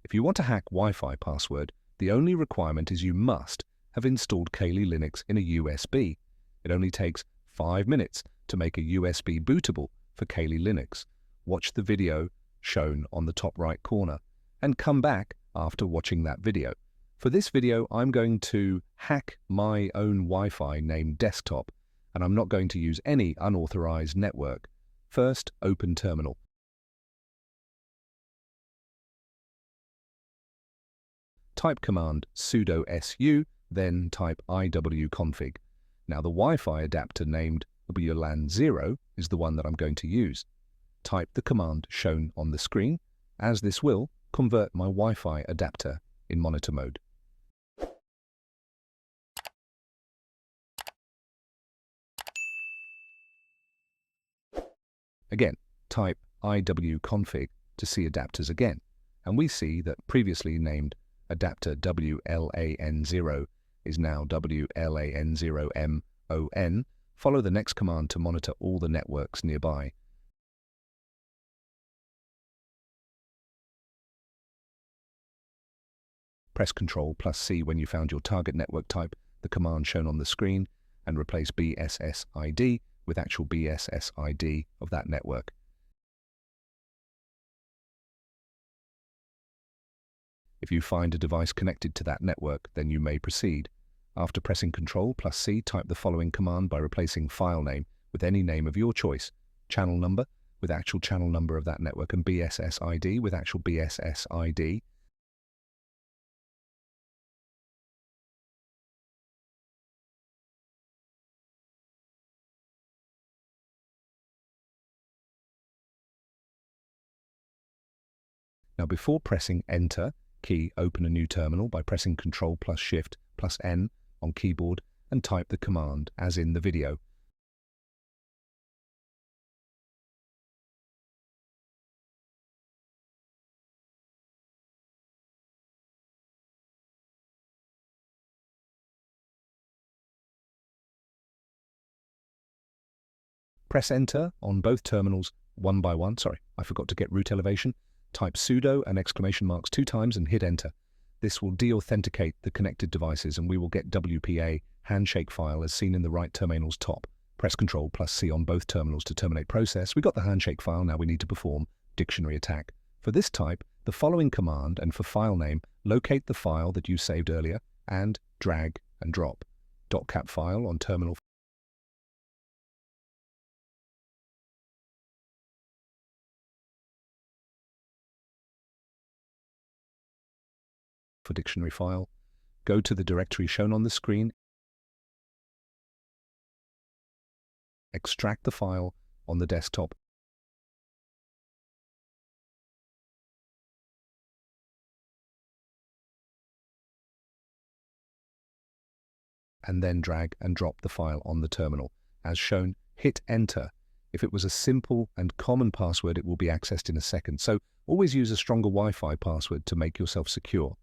If you want to hack Wi-Fi password, the only requirement is you must have installed Kali Linux in a USB. It only takes 5 minutes to make a USB bootable for Kali Linux. Watch the video shown on the top right corner and come back after watching that video. For this video, I'm going to hack my own Wi-Fi named Desktop, and I'm not going to use any unauthorized network. First, open terminal. Type command sudo su, then type iwconfig. Now the Wi-Fi adapter named WLAN 0 is the one that I'm going to use. Type the command shown on the screen, as this will convert my Wi-Fi adapter in monitor mode. Again, type iwconfig to see adapters again, and we see that previously named adapter WLAN0 is now WLAN0MON. Follow the next command to monitor all the networks nearby. Press Ctrl+C when you found your target network type, the command shown on the screen, and replace BSSID with actual BSSID of that network. If you find a device connected to that network, then you may proceed. After pressing Ctrl+C, type the following command by replacing file name with any name of your choice, channel number with actual channel number of that network, and BSSID with actual BSSID. Now before pressing Enter key, open a new terminal by pressing Ctrl+Shift+N on keyboard and type the command as in the video. Press Enter on both terminals one by one. Sorry, I forgot to get root elevation. Type sudo and exclamation marks 2 times and hit Enter. This will de-authenticate the connected devices and we will get WPA handshake file as seen in the right terminal's top. Press Ctrl+C on both terminals to terminate process. We got the handshake file, now we need to perform dictionary attack. For this type, the following command, and for file name, locate the file that you saved earlier and drag and drop. .cap file on terminal for dictionary file. Go to the directory shown on the screen. Extract the file on the desktop. And then drag and drop the file on the terminal. As shown, hit Enter. If it was a simple and common password, it will be accessed in a second. So always use a stronger Wi-Fi password to make yourself secure.